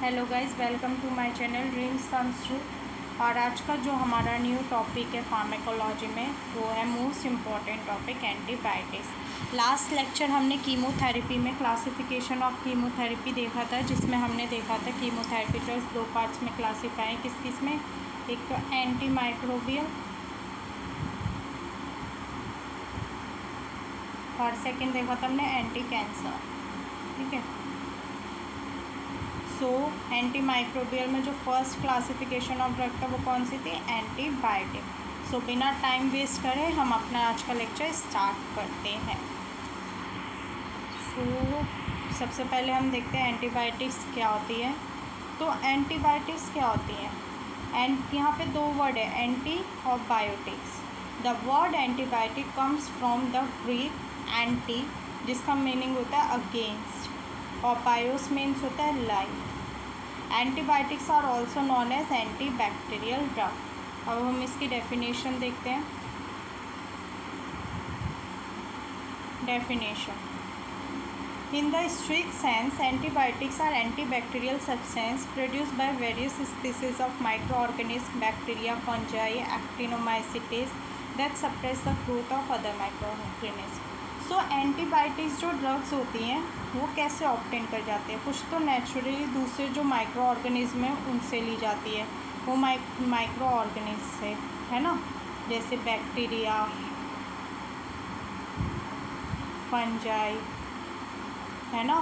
Hello guys, welcome to my channel dreams comes true. और आज का जो हमारा न्यू टॉपिक है फार्मेकोलॉजी में, वो है most important topic antibiotics. Last lecture हमने कीमोथेरेपी में क्लासिफिकेशन ऑफ कीमोथेरेपी देखा था, जिसमें हमने देखा था कीमोथेरेपी ड्रग्स दो पार्ट्स में क्लासीफाई किस किस में, एक तो एंटी माइक्रोबियल और सेकेंड देखा था हमने एंटी कैंसर। ठीक है, सो एंटी माइक्रोबियल में जो फर्स्ट क्लासिफिकेशन ऑफ ड्रग था वो कौन सी थी? एंटीबायोटिक। सो बिना टाइम वेस्ट करे हम अपना आज का लेक्चर स्टार्ट करते हैं। सो सबसे पहले हम देखते हैं एंटीबायोटिक्स क्या होती है। तो एंटीबायोटिक्स क्या होती है? एंड यहाँ पे दो वर्ड है, एंटी और biotics. The word antibiotic comes from the Greek anti, जिसका मीनिंग होता है अगेंस्ट, और बायोस मीन्स होता है life. Antibiotics are also known as anti bacterial drug. अब हम इसकी डेफिनेशन देखते हैं। Definition: in the strict sense, antibiotics are antibacterial substances produced by various species of microorganisms, bacteria, fungi, actinomycetes that suppress the growth of other microorganisms. So antibiotics जो drugs होती हैं वो कैसे ऑब्टेन कर जाते हैं? कुछ तो नेचुरली दूसरे जो माइक्रो ऑर्गेनिज्म हैं उनसे ली जाती है, वो माइक्रो ऑर्गेनिज्म से, है ना, जैसे बैक्टीरिया, फंजाई, है ना,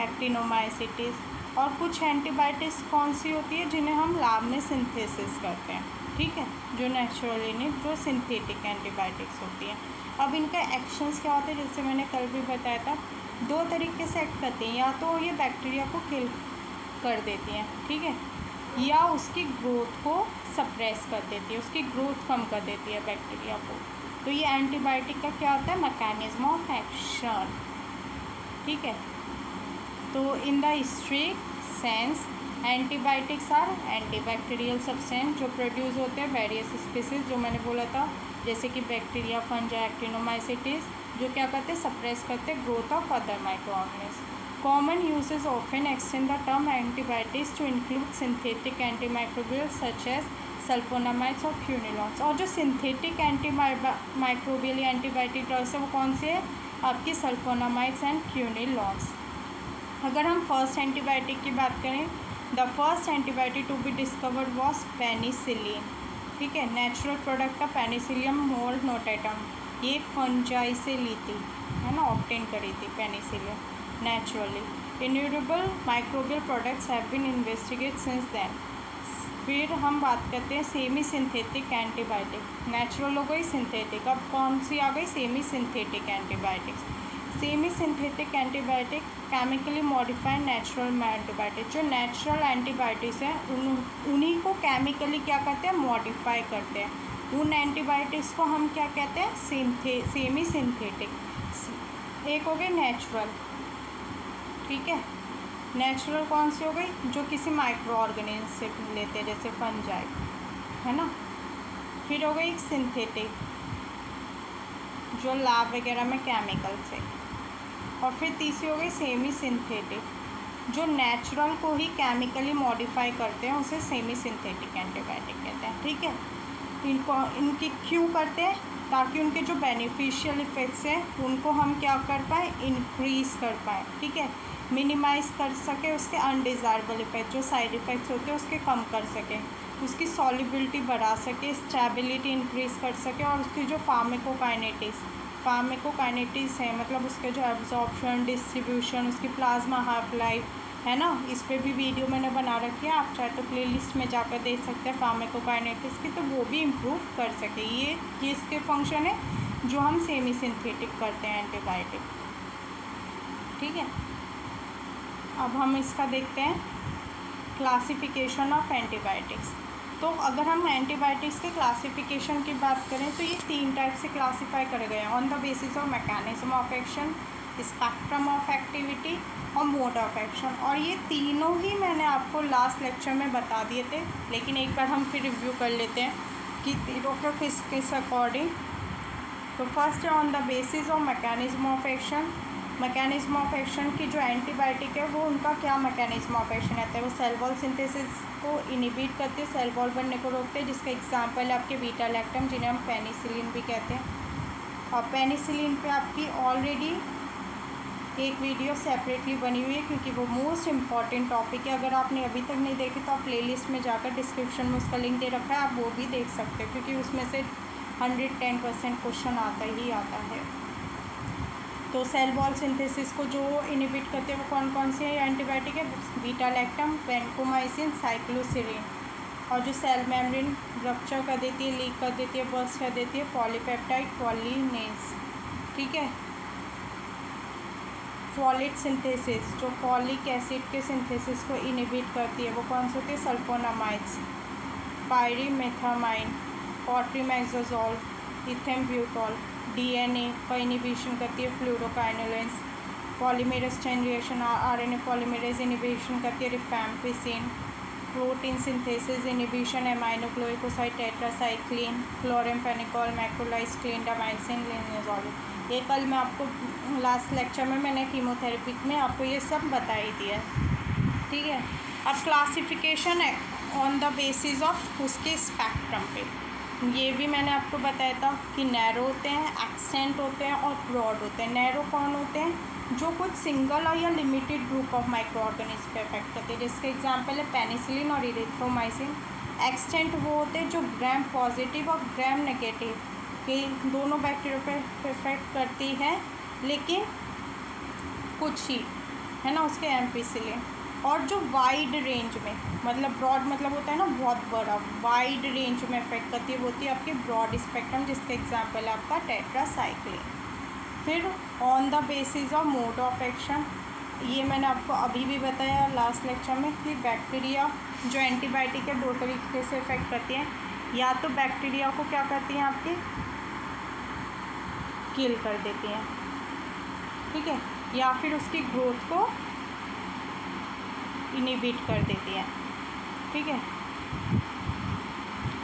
एक्टिनोमाइसिटिस। और कुछ एंटीबायोटिक्स कौन सी होती है जिन्हें हम लैब में सिंथेसिस करते हैं, ठीक है, जो नेचुरली नहीं, जो सिंथेटिक एंटीबायोटिक्स होती हैं। अब इनका एक्शंस क्या होते हैं? जैसे मैंने कल भी बताया था, दो तरीके से एक्ट करते हैं, या तो ये बैक्टीरिया को किल कर देती हैं, ठीक है, या उसकी ग्रोथ को सप्रेस कर देती है, उसकी ग्रोथ कम कर देती है बैक्टीरिया को। तो ये एंटीबायोटिक का क्या होता है? Mechanism of action. ठीक है, तो in the strict sense antibiotics are antibacterial substance जो प्रोड्यूस होते हैं वेरियस स्पीसीज, जो मैंने बोला था, जैसे कि बैक्टीरिया, फंजाई, एक्टिनोमाइसिटिस, जो क्या करते हैं? सप्रेस करते हैं growth of other microorganism. Common usage often extend the term antibiotics to include synthetic antimicrobial such as sulfonamides और क्यूनिलॉन्स। और जो सिंथेटिक एंटीमाइक्रोबियल या एंटीबायोटिक ड्रग्स है वो कौन से है? आपकी सल्फोनामाइड्स एंड क्यूनिलॉन्स। अगर हम फर्स्ट एंटीबायोटिक की बात करें, the first antibiotic to be discovered was penicillin. ठीक है, नेचुरल प्रोडक्ट था पेनिसिलियम मोलनोटेटम, ये फंजाई से ली थी, है ना, ऑब्टेन करी थी penicillium naturally. Innumerable microbial products have been investigate since then. फिर हम बात करते हैं सेमी सिंथेटिक एंटीबायोटिक। नेचुरल हो गई, सिंथेटिक, अब कौन सी आ गई? Semi synthetic antibiotics. Semi synthetic antibiotic chemically modified natural antibiotic. जो नेचुरल एंटीबायोटिक्स हैं उन्हीं को केमिकली क्या करते हैं? मॉडिफाई करते हैं। उन एंटीबायोटिक्स को हम क्या कहते हैं? Semi synthetic. एक हो गई नेचुरल, ठीक है, नेचुरल कौन सी हो गई? जो किसी माइक्रो ऑर्गेनिज्म से लेते हैं, जैसे फंजाई, है ना। फिर हो गई सिंथेटिक, जो लैब वगैरह में केमिकल से। और फिर तीसरी हो गई सेमी सिंथेटिक, जो नेचुरल को ही केमिकली मॉडिफाई करते हैं, उसे सेमी सिंथेटिक एंटीबायोटिक कहते हैं। ठीक है, इनकी क्यों करते हैं? ताकि उनके जो बेनिफिशियल इफ़ेक्ट्स हैं उनको हम क्या कर पाएँ? इंक्रीज़ कर पाएँ, ठीक है, मिनिमाइज़ कर सके, उसके अनडिज़ायरेबल इफ़ेक्ट जो साइड इफ़ेक्ट्स होते हैं उसके कम कर सकें, उसकी सॉल्युबिलिटी बढ़ा सके, स्टेबिलिटी इंक्रीज़ कर सके, और उसकी जो फार्माकोकाइनेटिक्स है, मतलब उसके जो एब्जॉर्प्शन, डिस्ट्रीब्यूशन, उसकी प्लाज्मा हाफ लाइफ, है ना, इस पर भी वीडियो मैंने बना रखी है, आप चाहे तो प्लेलिस्ट में जाकर देख सकते हैं फार्माकोकाइनेटिक्स की, तो वो भी इम्प्रूव कर सके। ये इसके फंक्शन है जो हम सेमी सिंथेटिक करते हैं एंटीबायोटिक। ठीक है, अब हम इसका देखते हैं क्लासिफिकेशन ऑफ एंटीबायोटिक्स। तो अगर हम एंटीबायोटिक्स के क्लासिफिकेशन की बात करें तो ये तीन टाइप से क्लासीफाई करे गए हैं: on the basis of mechanism of action, spectrum of activity और मोड ऑफ एक्शन। और ये तीनों ही मैंने आपको लास्ट लेक्चर में बता दिए थे, लेकिन एक बार हम फिर रिव्यू कर लेते हैं कि तीनों का किस अकॉर्डिंग। तो फर्स्ट है on the basis of mechanism of action. Mechanism of action की जो एंटीबायोटिक है वो उनका क्या मैकेनिज्म ऑफ एक्शन रहता है, वो सेल वॉल सिंथेसिस को इनिबिट करते हैं, सेल वॉल बनने को रोकते हैं, जिसका एग्जांपल है आपके बीटा लैक्टम जिन्हें हम पेनिसिलिन भी कहते हैं। और पेनिसिलिन पे आपकी ऑलरेडी एक वीडियो सेपरेटली बनी हुई है क्योंकि वो मोस्ट इम्पॉर्टेंट टॉपिक है। अगर आपने अभी तक नहीं देखी तो आप प्लेलिस्ट में जाकर डिस्क्रिप्शन में उसका लिंक दे रखा है, आप वो भी देख सकते हो क्योंकि उसमें से 110% क्वेश्चन आता ही आता है। तो सेल वॉल सिंथेसिस को जो इनिबिट करते हैं वो कौन कौन से एंटीबायोटिक है, बीटा लैक्टम, वेंकोमाइसिन, साइक्लोसिरिन। और जो सेल मेम्ब्रेन रप्चर कर देती है, लीक कर देती है, बर्स्ट कर देती है, पॉलीपेप्टाइड पॉलीनेज। ठीक है। फॉलेट सिंथेसिस, जो फॉलिक एसिड के सिंथेसिस को इनिबिट करती है वो कौन सी होती है, sulfonamides, pyrimethamine, cotrimoxazole, ethambutol. DNA का इनिबिशन करती है fluoroquinolones. Polymerase chain reaction RNA polymerase inhibition करती है rifampicin. Protein synthesis inhibition aminoglycoside tetracycline, chloramphenicol, macrolides clindamycin, linezolid. ये कल मैं आपको लास्ट लेक्चर में मैंने कीमोथेरेपी में आपको ये सब बता ही दिया है। ठीक है। अब क्लासिफिकेशन है ऑन द बेसिस ऑफ उसके स्पेक्ट्रम पे, ये भी मैंने आपको बताया था कि नैरो होते हैं, एक्सटेंट होते हैं और ब्रॉड होते हैं। नैरो कौन होते हैं, जो कुछ सिंगल या limited group of micro organism पे इफेक्ट करते हैं, जिसके एग्जांपल है पेनिसिलिन और इरिथ्रोमाइसिन। एक्सटेंट वो होते हैं जो ग्राम पॉजिटिव और ग्राम नेगेटिव के दोनों बैक्टीरिया पे इफेक्ट करती है, लेकिन कुछ ही है ना उसके एम्पिसिलिन। और जो वाइड रेंज में, मतलब ब्रॉड मतलब होता है ना बहुत बड़ा, वाइड रेंज में इफेक्ट करती है वो होती है आपकी ब्रॉड स्पेक्ट्रम, जिसका एग्जांपल है आपका टेट्रासाइक्लिन। फिर on the basis of mode of action, ये मैंने आपको अभी भी बताया लास्ट लेक्चर में कि बैक्टीरिया जो एंटीबायोटिक है दो तरीके से इफेक्ट करती हैं। या तो बैक्टीरिया को क्या करती हैं आपकी किल कर देती हैं, ठीक है, या फिर उसकी ग्रोथ को इनिबिट कर देती है। ठीक है,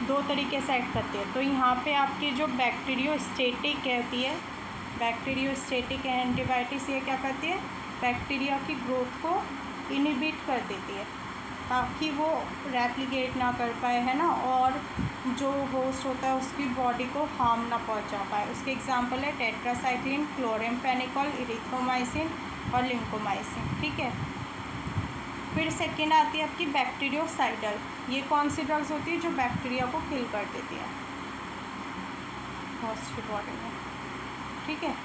दो तरीके से एक्ट करती है। तो यहाँ पे आपकी जो बैक्टीरियोस्टेटिक कहती है, बैक्टीरियोस्टेटिक एंटीबायोटिक्स ये क्या करती है, बैक्टीरिया की ग्रोथ को इनिबिट कर देती है ताकि वो रेप्लिकेट ना कर पाए, है ना, और जो होस्ट होता है उसकी बॉडी को हार्म ना पहुंचा पाए। उसके एग्जांपल है टेट्रासाइक्लिन, क्लोरेम्फेनिकॉल, इरिथ्रोमाइसिन और लिंकोमाइसिन। ठीक है। फिर सेकेंड आती है आपकी बैक्टीरियोसाइडल। ये कौन सी ड्रग्स होती है जो बैक्टीरिया को किल कर देती है होस्ट की बॉडी में। ठीक है।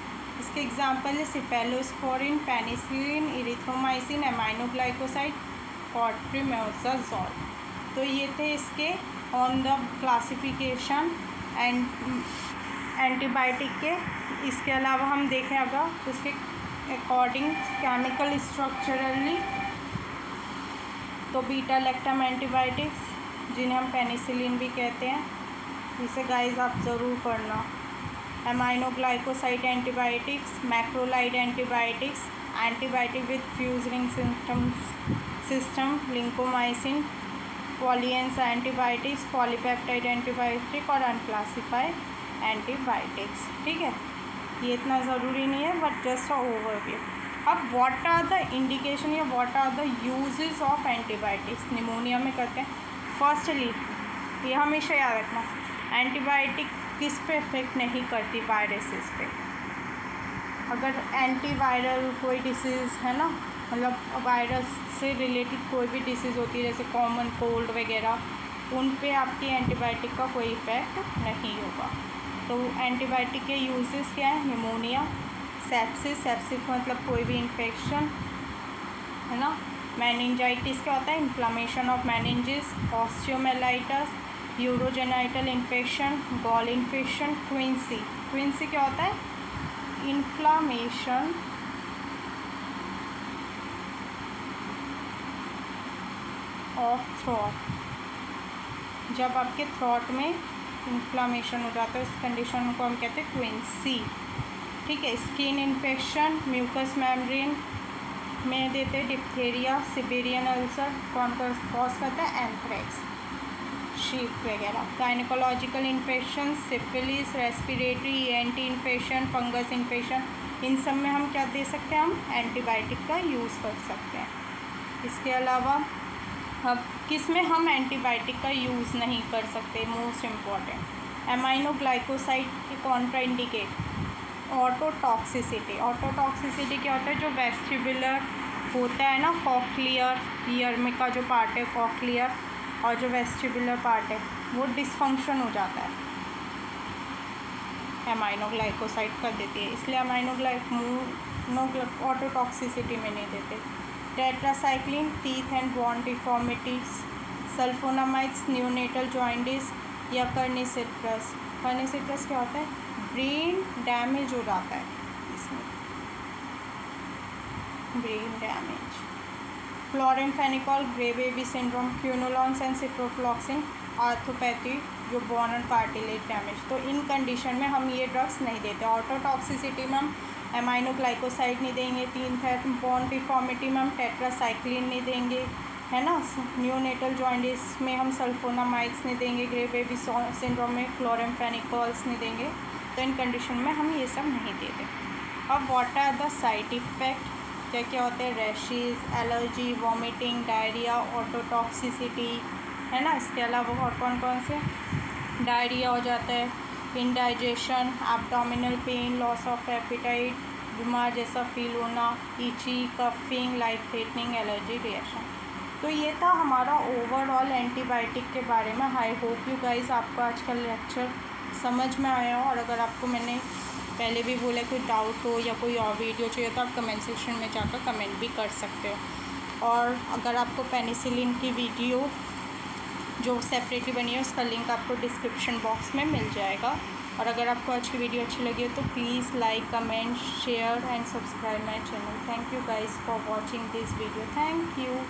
इसके एग्जांपल है सिफेलोस्पोरिन, पेनिसिलिन, इरिथ्रोमाइसिन, एमाइनोग्लाइकोसाइड, कॉट्रीमैक्सोजोल। तो ये थे इसके on the classification and antibiotic के। इसके अलावा हम देखें अगर उसके अकॉर्डिंग केमिकल स्ट्रक्चरली, तो बीटा लैक्टम एंटीबायोटिक्स जिन्हें हम पेनिसिलिन भी कहते हैं, इसे गाइस आप ज़रूर पढ़ना। Aminoglycoside antibiotics, macrolide antibiotics, antibiotic with fused ring system, lincomycin, polyene antibiotics, polypeptide antibiotic और अनक्लासिफाइड एंटीबायोटिक्स। ठीक है, ये इतना ज़रूरी नहीं है बट जस्ट अ ओवरव्यू। अब व्हाट आर द इंडिकेशन या what are the uses of antibiotics pneumonia में करते हैं। फर्स्टली ये हमेशा याद रखना, एंटीबायोटिक किस पे इफेक्ट नहीं करती, वायरसेस पे। अगर एंटीवायरल कोई डिसीज़ है ना, मतलब वायरस से रिलेटेड कोई भी डिसीज़ होती है जैसे कॉमन कोल्ड वगैरह, उन पे आपकी एंटीबायोटिक का कोई इफ़ेक्ट नहीं होगा। तो एंटीबायोटिक के यूजेस क्या है, निमोनिया, सेप्सिस, सेप्सिस मतलब कोई भी इन्फेक्शन, है ना, मेनिंजाइटिस क्या होता है, inflammation of meninges, osteomyelitis, urogenital infection, gall infection, quinsy, quinsy क्या होता है, इन्फ्लामेशन ऑफ थ्रोट, जब आपके थ्रोट में इन्फ्लामेशन हो जाता है उस कंडीशन को हम कहते हैं क्विंसी। ठीक है। स्किन इन्फेक्शन, म्यूकस मेम्ब्रेन में देते हैं डिप्थेरिया, सिबेरियन अल्सर, कौन कॉज करता है, एंथ्रेक्स, शीप वगैरह। Gynaecological infection, syphilis, respiratory, ENT infection, fungus infection, इन सब में हम क्या दे सकते हैं, हम एंटीबायोटिक का यूज़ कर सकते हैं। इसके अलावा अब किस में हम एंटीबायोटिक का यूज़ नहीं कर सकते, मोस्ट इम्पॉर्टेंट एमाइनोग्लाइकोसाइड के कॉन्ट्राइंडिकेट ऑटोटॉक्सिसिटी। ऑटोटॉक्सिसिटी क्या होता है, जो वेस्टिबुलर होता है ना, कॉक्लियर ईयर में का जो पार्ट है कॉक्लियर और जो वेस्टिबुलर पार्ट है वो डिसफंक्शन हो जाता है, एमाइनोग्लाइकोसाइड कर देती है, इसलिए ऑटोटॉक्सिसिटी में नहीं देते। Tetracycline teeth and bone deformities, sulphonamides neonatal jaundice या कर्निसिट्रस। कर्निसिट्रस क्या होता है, ब्रेन डैमेज हो जाता है इसमें, brain damage. Chloramphenicol grey baby syndrome, quinolones and ciprofloxacin arthropathy जो बोन एंड कार्टिलेज डैमेज। तो इन कंडीशन में हम ये ड्रग्स नहीं देते। ऑटोटॉक्सिसिटी में हम एमाइनोग्लाइकोसाइड नहीं देंगे, बोन डिफॉर्मिटी में हम टेट्रासाइक्लिन नहीं देंगे, है ना, न्यूनेटल जॉइंटिस में हम सल्फोनामाइड्स नहीं देंगे, ग्रे बेबी सिंड्रोम में क्लोरेमफेनिकॉल्स नहीं देंगे। तो इन कंडीशन में हम ये सब नहीं देते। अब what are the side effect, क्या क्या होते हैं, rashes, allergy, vomiting, diarrhoea, ototoxicity, है ना। इसके अलावा और कौन कौन से, डायरिया हो जाता है, indigestion, abdominal pain, loss of appetite, बीमार जैसा फील होना, itchy, coughing, life threatening allergy reaction. तो ये था हमारा ओवरऑल एंटीबायोटिक के बारे में। आई होप यू गाइस आपको आज का लेक्चर समझ में आया हो, और अगर आपको मैंने पहले भी बोला कोई डाउट हो या कोई और वीडियो चाहिए तो आप कमेंट सेक्शन में जाकर कमेंट भी कर सकते हो। और अगर आपको पेनिसिलिन की वीडियो जो सेपरेटली बनी है उसका लिंक आपको डिस्क्रिप्शन बॉक्स में मिल जाएगा। और अगर आपको आज की वीडियो अच्छी लगी हो तो please like, comment, share and subscribe my channel. Thank you guys for watching this video. Thank you.